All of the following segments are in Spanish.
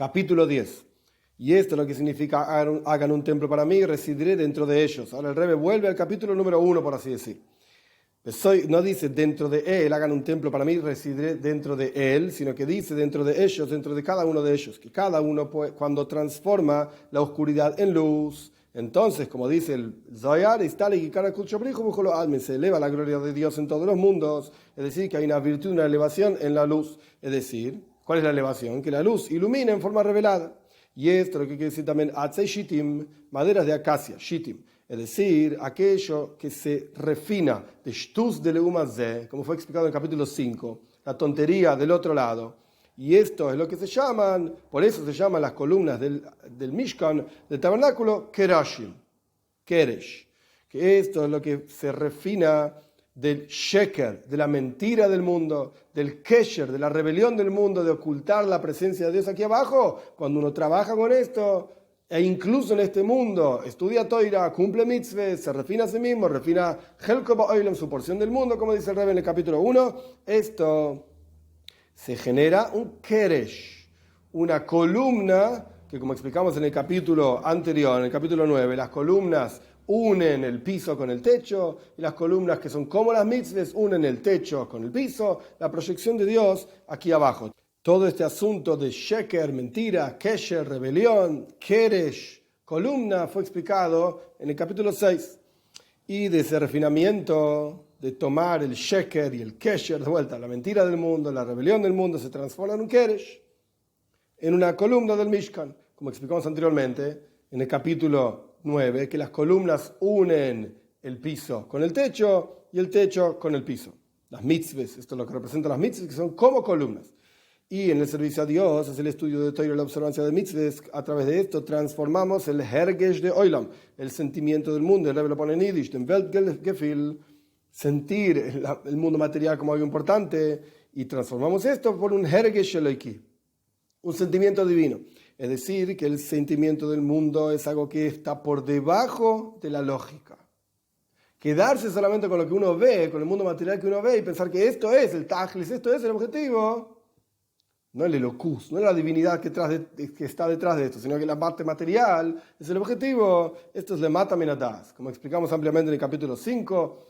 Capítulo 10. Y esto es lo que significa hagan un templo para mí y residiré dentro de ellos. Ahora el Rebbe vuelve al capítulo número 1, por así decir. No dice dentro de él, hagan un templo para mí y residiré dentro de él, sino que dice dentro de ellos, dentro de cada uno de ellos. Que cada uno, cuando transforma la oscuridad en luz, entonces, como dice el Zohar, se eleva la gloria de Dios en todos los mundos. Es decir, que hay una virtud, una elevación en la luz. Es decir, ¿cuál es la elevación? Que la luz ilumina en forma revelada. Y esto lo que quiere decir también atzei shitim, maderas de acacia, shitim. Es decir, aquello que se refina de shtus de leumazé, como fue explicado en el capítulo 5, la tontería del otro lado. Y esto es lo que se llaman, por eso se llaman las columnas del Mishkan, del tabernáculo, kerashim, keresh. Que esto es lo que se refina del sheker, de la mentira del mundo, del kesher, de la rebelión del mundo, de ocultar la presencia de Dios aquí abajo. Cuando uno trabaja con esto, e incluso en este mundo, estudia Toira, cumple mitzvahs, se refina a sí mismo, refina Helko Ba'olam, su porción del mundo, como dice el Rebbe en el capítulo 1, esto se genera un keresh, una columna, que como explicamos en el capítulo anterior, en el capítulo 9, las columnas unen el piso con el techo, y las columnas que son como las mitzvahs unen el techo con el piso, la proyección de Dios aquí abajo. Todo este asunto de sheker, mentira, kesher, rebelión, keresh, columna, fue explicado en el capítulo 6. Y de ese refinamiento, de tomar el sheker y el kesher de vuelta, la mentira del mundo, la rebelión del mundo, se transforma en un keresh, en una columna del Mishkan, como explicamos anteriormente en el capítulo 9, que las columnas unen el piso con el techo y el techo con el piso. Las mitzvahs, esto es lo que representa las mitzvahs, que son como columnas. Y en el servicio a Dios, es el estudio de Torah y la observancia de mitzvahs, a través de esto transformamos el hergesh de Olam, el sentimiento del mundo, el Rebbe lo pone en Yiddish, den Weltgefühl, sentir el mundo material como algo importante, y transformamos esto por un hergesh eloiki, un sentimiento divino. Es decir, que el sentimiento del mundo es algo que está por debajo de la lógica. Quedarse solamente con lo que uno ve, con el mundo material que uno ve, y pensar que esto es el tajlis, esto es el objetivo, no el elocus, no es la divinidad que está detrás de esto, sino que la parte material es el objetivo. Esto es le mata minadas, como explicamos ampliamente en el capítulo 5,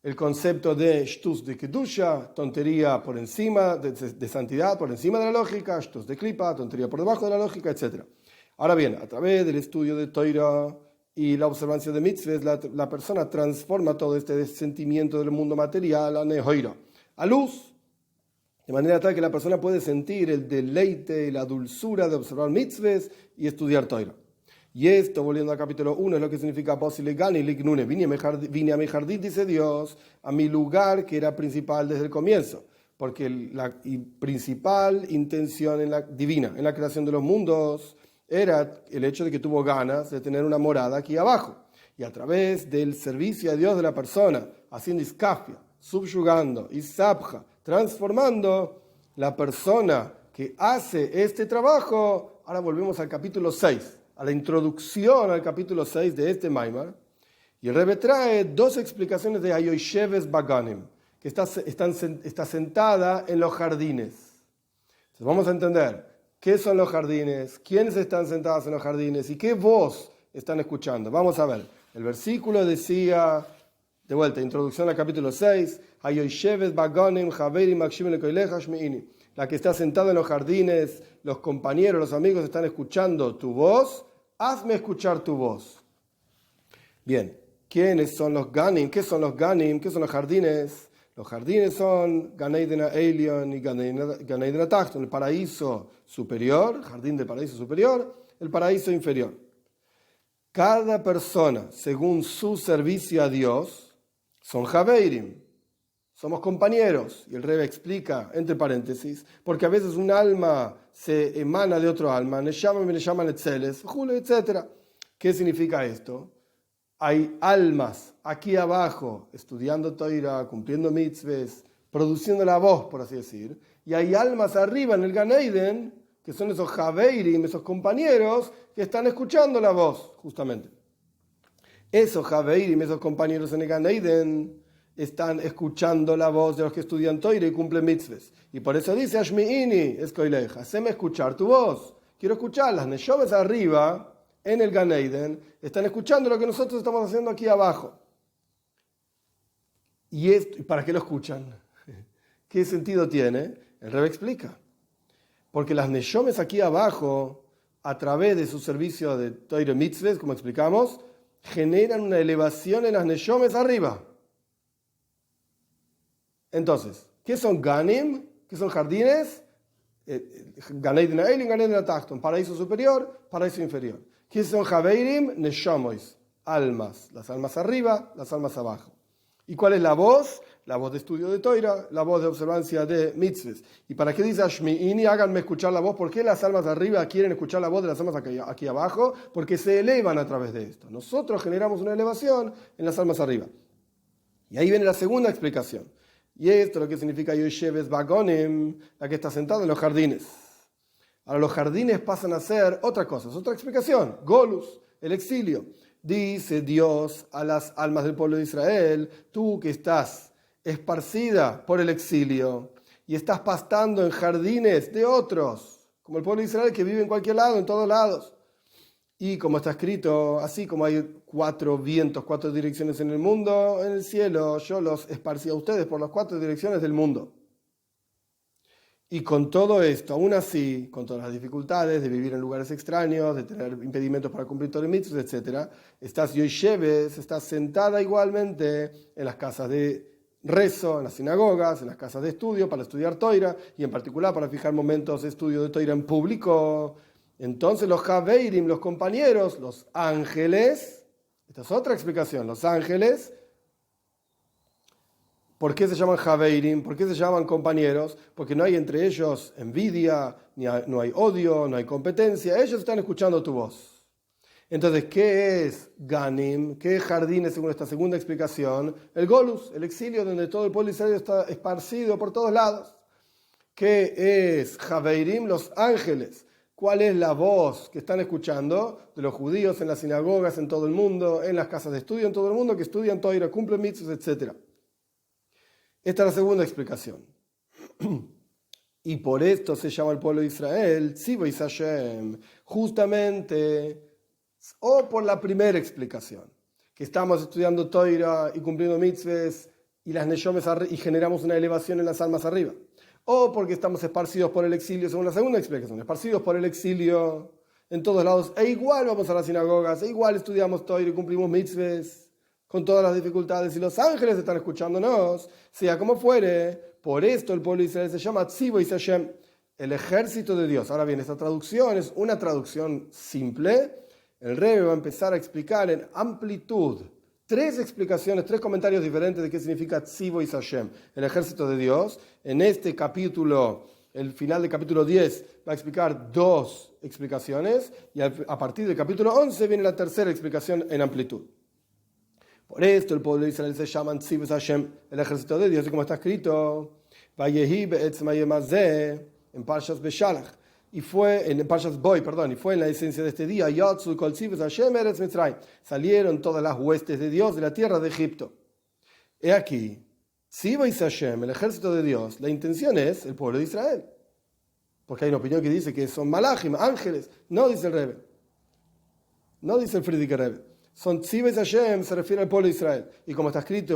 el concepto de shtus de kedusha, tontería por encima, de santidad por encima de la lógica, shtus de klipa, tontería por debajo de la lógica, etc. Ahora bien, a través del estudio de Torah y la observancia de mitzvahs, la persona transforma todo este sentimiento del mundo material a nehoira, a luz, de manera tal que la persona puede sentir el deleite y la dulzura de observar mitzvahs y estudiar Torah. Y esto, volviendo al capítulo 1, es lo que significa posilegani lignune. Vine a mi jardín, dice Dios, a mi lugar que era principal desde el comienzo. Porque la principal intención divina en la creación de los mundos era el hecho de que tuvo ganas de tener una morada aquí abajo. Y a través del servicio a Dios de la persona, haciendo iskafia, subyugando, isabja, transformando, la persona que hace este trabajo. Ahora volvemos al capítulo 6, a la introducción al capítulo 6 de este Maimar, y el Rebbe trae dos explicaciones de Hayoisheves Baganim, que está sentada en los jardines. Entonces vamos a entender qué son los jardines, quiénes están sentados en los jardines y qué voz están escuchando. Vamos a ver, el versículo decía, de vuelta, introducción al capítulo 6, Hayoisheves Baganim Haverim Akshim Lekoilecha Shmeini. La que está sentada en los jardines, los compañeros, los amigos están escuchando tu voz, hazme escuchar tu voz. Bien, ¿quiénes son los Ganim? ¿Qué son los Ganim? ¿Qué son los jardines? Los jardines son Ganeiden Elion y Ganeiden Tachton, el paraíso superior, jardín del paraíso superior, el paraíso inferior. Cada persona, según su servicio a Dios, son Javeirim. Somos compañeros, y el Rebbe explica, entre paréntesis, porque a veces un alma se emana de otro alma, Neshama Netzeles, etc. ¿Qué significa esto? Hay almas aquí abajo, estudiando Torah, cumpliendo mitzvahs, produciendo la voz, por así decir, y hay almas arriba en el Gan Eden, que son esos Javeirim, esos compañeros, que están escuchando la voz, justamente. Esos Javeirim, esos compañeros en el Gan Eden, están escuchando la voz de los que estudian Torah y cumplen mitzvahs. Y por eso dice, Ashmi'ini, Eskoileja, haceme escuchar tu voz. Quiero escuchar las Neshomes arriba, en el Gan Eden, están escuchando lo que nosotros estamos haciendo aquí abajo. ¿Y para qué lo escuchan? ¿Qué sentido tiene? El Rebbe explica. Porque las Neshomes aquí abajo, a través de su servicio de Torah Mitzvahs, como explicamos, generan una elevación en las Neshomes arriba. Entonces, ¿qué son Ganim? ¿Qué son jardines? Gan Eden Elin, Gan Eden Atachton, paraíso superior, paraíso inferior. ¿Qué son Javeirim? Neshomois, almas. Las almas arriba, las almas abajo. ¿Y cuál es la voz? La voz de estudio de Toira, la voz de observancia de mitzvahs. ¿Y para qué dice Ashmi'ini? Háganme escuchar la voz. ¿Por qué las almas de arriba quieren escuchar la voz de las almas aquí abajo? Porque se elevan a través de esto. Nosotros generamos una elevación en las almas arriba. Y ahí viene la segunda explicación. Y esto es lo que significa Yosheves Bagonim, la que está sentada en los jardines. Ahora los jardines pasan a ser otra cosa, es otra explicación. Golus, el exilio. Dice Dios a las almas del pueblo de Israel, tú que estás esparcida por el exilio y estás pastando en jardines de otros, como el pueblo de Israel que vive en cualquier lado, en todos lados. Y como está escrito, así como hay 4 vientos, 4 direcciones en el mundo, en el cielo, yo los esparcí a ustedes por las 4 direcciones del mundo. Y con todo esto, aún así, con todas las dificultades de vivir en lugares extraños, de tener impedimentos para cumplir Torah mitzvos, etc., estás Yosheves, estás sentada igualmente en las casas de rezo, en las sinagogas, en las casas de estudio para estudiar Toira, y en particular para fijar momentos de estudio de Toira en público. Entonces los Javeirim, los compañeros, los ángeles, esta es otra explicación, los ángeles, ¿por qué se llaman Javeirim? ¿Por qué se llaman compañeros? Porque no hay entre ellos envidia, no hay odio, no hay competencia. Ellos están escuchando tu voz. Entonces, ¿qué es Ganim? ¿Qué es jardines según esta segunda explicación? El Golus, el exilio donde todo el pueblo de Israel está esparcido por todos lados. ¿Qué es Javeirim? Los ángeles. ¿Cuál es la voz que están escuchando de los judíos en las sinagogas en todo el mundo, en las casas de estudio en todo el mundo, que estudian Torah, cumplen mitzvos, etc.? Esta es la segunda explicación. Y por esto se llama el pueblo de Israel Tzivoy Hashem, justamente, o por la primera explicación, que estamos estudiando Torah y cumpliendo mitzvahs y las neshomes y generamos una elevación en las almas arriba. O porque estamos esparcidos por el exilio, según la segunda explicación, esparcidos por el exilio en todos lados, e igual vamos a las sinagogas, e igual estudiamos Torah y cumplimos mitzvahs, con todas las dificultades, y los ángeles están escuchándonos, sea como fuere. Por esto el pueblo de Israel se llama Tzivoy Hashem, el ejército de Dios. Ahora bien, esta traducción es una traducción simple. El Rebbe va a empezar a explicar en amplitud 3 explicaciones, 3 comentarios diferentes de qué significa Tzivoy Hashem, el ejército de Dios. En este capítulo, el final del capítulo 10, va a explicar 2 explicaciones, y a partir del capítulo 11 viene la tercera explicación en amplitud. Por esto el pueblo de Israel se llama Tzivoy Hashem, el ejército de Dios, y como está escrito, en Parshas Beshalach, y fue en Parshas Boy, y fue en la esencia de este día, salieron todas las huestes de Dios de la tierra de Egipto. He aquí, Tzivoy Hashem, el ejército de Dios, la intención es el pueblo de Israel. Porque hay una opinión que dice que son malachim, ángeles. No dice el Rebbe. No dice el Frierdiker Rebbe. Son Tzivoy Hashem, se refiere al pueblo de Israel. Y como está escrito,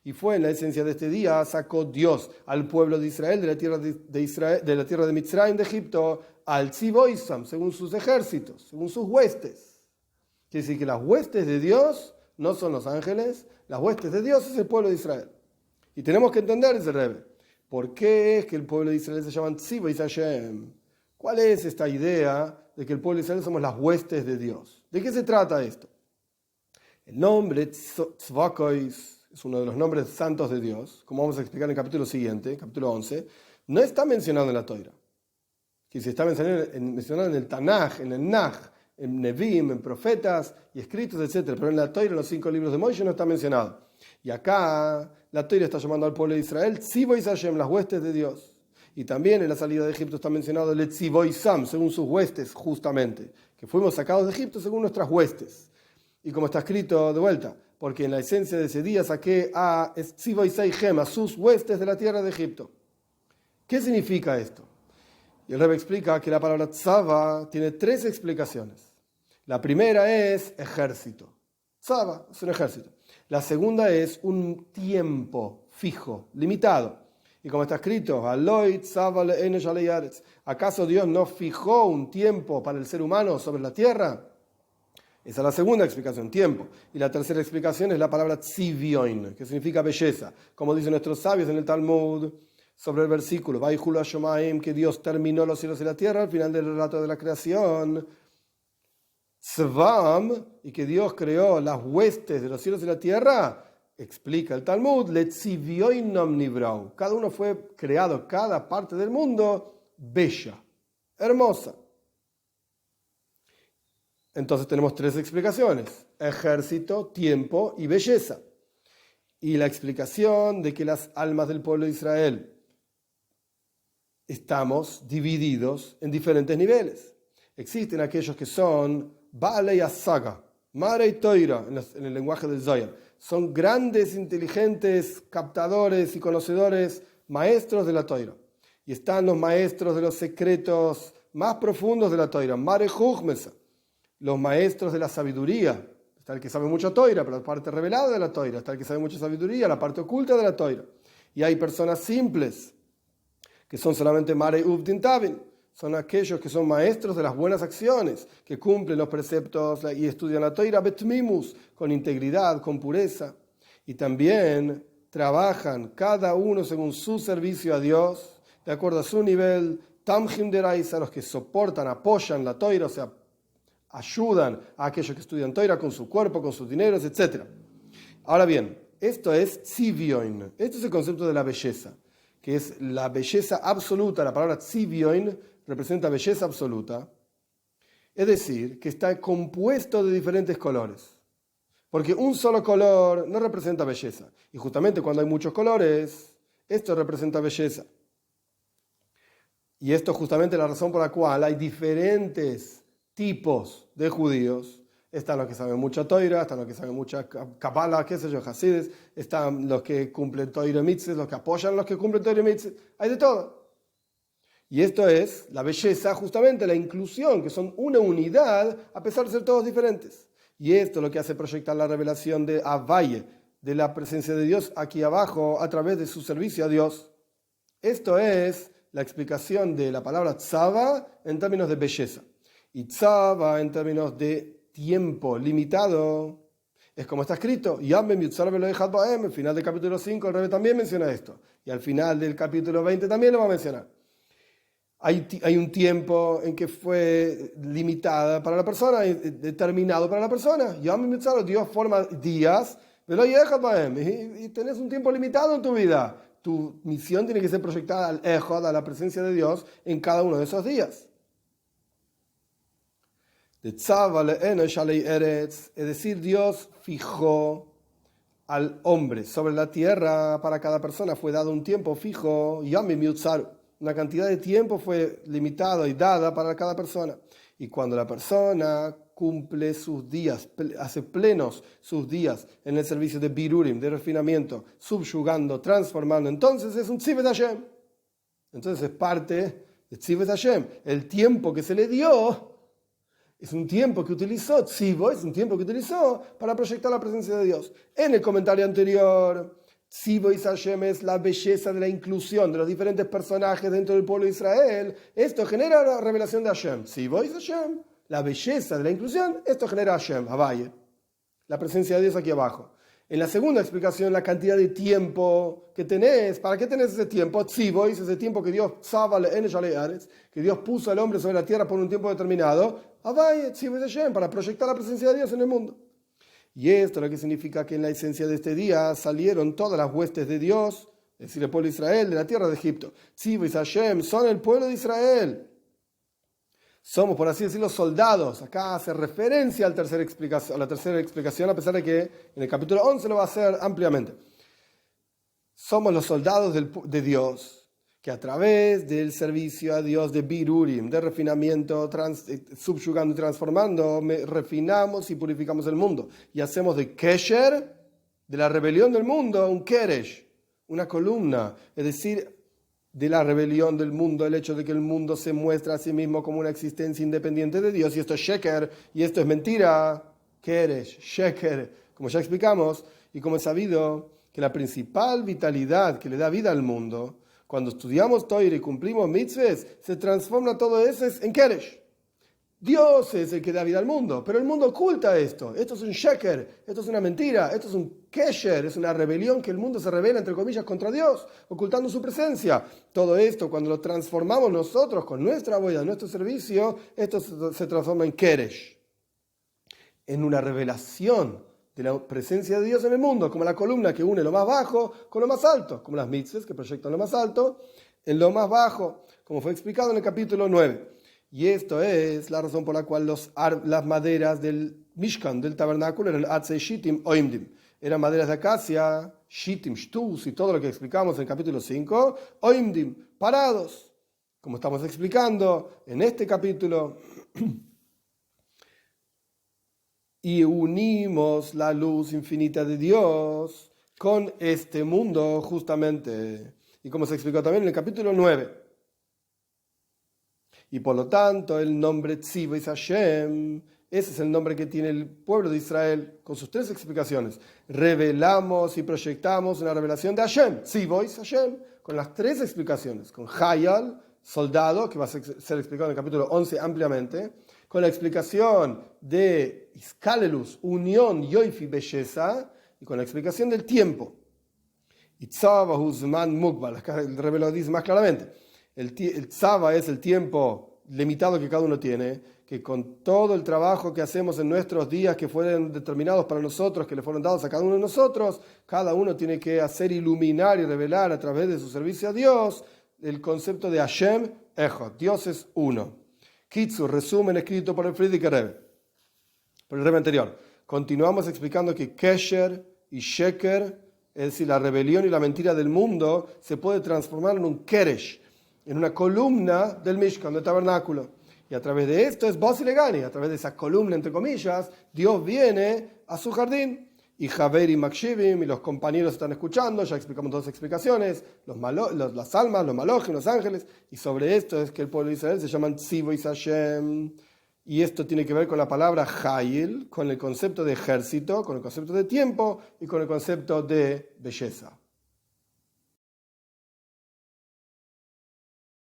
y fue en la esencia de este día, sacó Dios al pueblo de Israel de la tierra de Israel, de la tierra de Mitzrayim, de Egipto, al Tzivoisam, según sus ejércitos, según sus huestes. Quiere decir que las huestes de Dios no son los ángeles, las huestes de Dios es el pueblo de Israel. Y tenemos que entender ese Rebbe. ¿Por qué es que el pueblo de Israel se llama Tzivoy Hashem? ¿Cuál es esta idea de que el pueblo de Israel somos las huestes de Dios? ¿De qué se trata esto? El nombre Tzvakois es uno de los nombres santos de Dios, como vamos a explicar en el capítulo siguiente, capítulo 11, no está mencionado en la Torah. Que se está mencionado en el Tanaj, en el Naj, en Nevim, en profetas y escritos, etc. Pero en la Torah, en los 5 libros de Moisés, no está mencionado. Y acá la Torah está llamando al pueblo de Israel Tzivoy Hashem, las huestes de Dios. Y también en la salida de Egipto está mencionado el Tzivoy Sam, según sus huestes, justamente. Que fuimos sacados de Egipto según nuestras huestes. Y como está escrito de vuelta, porque en la esencia de ese día saqué a Tzivoy Seichem, a sus huestes de la tierra de Egipto. ¿Qué significa esto? Y el Rebbe explica que la palabra tzava tiene 3 explicaciones. La primera es ejército. Tzava es un ejército. La segunda es un tiempo fijo, limitado. Y como está escrito, ¿acaso Dios no fijó un tiempo para el ser humano sobre la tierra? Esa es la segunda explicación, tiempo. Y la tercera explicación es la palabra tzivioin, que significa belleza. Como dicen nuestros sabios en el Talmud, sobre el versículo, que Dios terminó los cielos y la tierra al final del relato de la creación. Tzvam, y que Dios creó las huestes de los cielos y la tierra, explica el Talmud, cada uno fue creado, cada parte del mundo, bella, hermosa. Entonces tenemos 3 explicaciones: ejército, tiempo y belleza. Y la explicación de que las almas del pueblo de Israel estamos divididos en diferentes niveles. Existen aquellos que son Baalei Asaga, Marei Toira, en el lenguaje del Zohar. Son grandes, inteligentes, captadores y conocedores, maestros de la Toira. Y están los maestros de los secretos más profundos de la Toira, Marei Juchmesa, los maestros de la sabiduría. Está el que sabe mucho Toira, pero la parte revelada de la Toira. Está el que sabe mucha sabiduría, la parte oculta de la Toira. Y hay personas simples, que son solamente Marei Uvdin Tavin. Son aquellos que son maestros de las buenas acciones, que cumplen los preceptos y estudian la Toira betmimus, con integridad, con pureza. Y también trabajan cada uno según su servicio a Dios, de acuerdo a su nivel, tamjim deraisa, los que soportan, apoyan la Toira, o sea, ayudan a aquellos que estudian Toira con su cuerpo, con sus dineros, etc. Ahora bien, esto es tzivioin, este es el concepto de la belleza, que es la belleza absoluta. La palabra tzivioin representa belleza absoluta, es decir, que está compuesto de diferentes colores, porque un solo color no representa belleza, y justamente cuando hay muchos colores, esto representa belleza. Y esto es justamente la razón por la cual hay diferentes tipos de judíos. Están los que saben mucha Toira, están los que saben mucha Kabbalah, qué sé yo, Hasides, están los que cumplen Toira y Mitzvot, los que apoyan a los que cumplen Toira y Mitzvot, hay de todo. Y esto es la belleza, justamente la inclusión, que son una unidad a pesar de ser todos diferentes. Y esto es lo que hace proyectar la revelación de Havaye, de la presencia de Dios aquí abajo a través de su servicio a Dios. Esto es la explicación de la palabra tzava en términos de belleza. Y tzava en términos de tiempo limitado. Es como está escrito, al final del capítulo 5 el Rebbe también menciona esto. Y al final del capítulo 20 también lo va a mencionar. Hay un tiempo en que fue limitada para la persona, determinado para la persona. Dios forma días, y tenés un tiempo limitado en tu vida. Tu misión tiene que ser proyectada al Ejod, a la presencia de Dios, en cada uno de esos días. Es decir, Dios fijó al hombre sobre la tierra. Para cada persona fue dado un tiempo fijo, una cantidad de tiempo fue limitada y dada para cada persona. Y cuando la persona cumple sus días, hace plenos sus días en el servicio de birurim, de refinamiento, subyugando, transformando, entonces es un tzivet Hashem. Entonces es parte de tzivet Hashem. El tiempo que se le dio es un tiempo que utilizó, tzivo es un tiempo que utilizó para proyectar la presencia de Dios. En el comentario anterior, Tzivo y Hashem es la belleza de la inclusión de los diferentes personajes dentro del pueblo de Israel. Esto genera la revelación de Hashem. Tzivo y Hashem, la belleza de la inclusión, esto genera Hashem, Havaye, la presencia de Dios aquí abajo. En la segunda explicación, la cantidad de tiempo que tenés. ¿Para qué tenés ese tiempo? Tzivo es ese tiempo que Dios que Dios puso al hombre sobre la tierra por un tiempo determinado. Havaye, Tzivo y Hashem, para proyectar la presencia de Dios en el mundo. Y esto es lo que significa que en la esencia de este día salieron todas las huestes de Dios, es decir, el pueblo de Israel, de la tierra de Egipto. Tzivo y Hashem son el pueblo de Israel. Somos, por así decirlo, soldados. Acá hace referencia a la tercera explicación, a pesar de que en el capítulo 11 lo va a hacer ampliamente. Somos los soldados de Dios, que a través del servicio a Dios de birurim, de refinamiento, subyugando y transformando, refinamos y purificamos el mundo. Y hacemos de kesher, de la rebelión del mundo, un keresh, una columna. Es decir, de la rebelión del mundo, el hecho de que el mundo se muestra a sí mismo como una existencia independiente de Dios, y esto es sheker, y esto es mentira, keresh, sheker, como ya explicamos, y como es sabido que la principal vitalidad que le da vida al mundo, cuando estudiamos Torah y cumplimos mitzvahs, se transforma todo eso en keresh. Dios es el que da vida al mundo, pero el mundo oculta esto. Esto es un sheker, esto es una mentira, esto es un kesher, es una rebelión que el mundo se rebela, entre comillas, contra Dios, ocultando su presencia. Todo esto, cuando lo transformamos nosotros con nuestra boya, nuestro servicio, esto se transforma en keresh, en una revelación de la presencia de Dios en el mundo, como la columna que une lo más bajo con lo más alto, como las mitzvahs que proyectan lo más alto en lo más bajo, como fue explicado en el capítulo 9. Y esto es la razón por la cual las maderas del Mishkan, del tabernáculo, eran Atzei Shittim Oimdim. Eran maderas de acacia, Shittim, Shtus y todo lo que explicamos en el capítulo 5, Oimdim, parados, como estamos explicando en este capítulo. Y unimos la luz infinita de Dios con este mundo justamente. Y como se explicó también en el capítulo 9. Y por lo tanto, el nombre Tzivois Hashem, ese es el nombre que tiene el pueblo de Israel, con sus tres explicaciones. Revelamos y proyectamos una revelación de Hashem, Tzivois Hashem, con las tres explicaciones, con Hayal, soldado, que va a ser explicado en el capítulo 11 ampliamente, con la explicación de Iskalelus, unión, Yoifi, belleza, y con la explicación del tiempo. Y Tzava, Huzman, Mukbal, acá el Rebbe lo dice más claramente. El tzava es el tiempo limitado que cada uno tiene, que con todo el trabajo que hacemos en nuestros días que fueron determinados para nosotros, que le fueron dados a cada uno de nosotros, cada uno tiene que hacer iluminar y revelar a través de su servicio a Dios el concepto de Hashem Echad, Dios es uno. Kitzur, resumen escrito por el Frierdiker Rebbe, por el Rebbe anterior. Continuamos explicando que Kesher y Sheker, es decir, la rebelión y la mentira del mundo, se puede transformar en un Keresh, en una columna del Mishkan, del tabernáculo. Y a través de esto es Bosilegani, a través de esa columna, entre comillas, Dios viene a su jardín. Y Javer y Makshivim y los compañeros están escuchando, ya explicamos dos explicaciones, las almas, los malojim, los ángeles, y sobre esto es que el pueblo de Israel se llaman Tzivois Hashem. Y esto tiene que ver con la palabra Hayil, con el concepto de ejército, con el concepto de tiempo y con el concepto de belleza.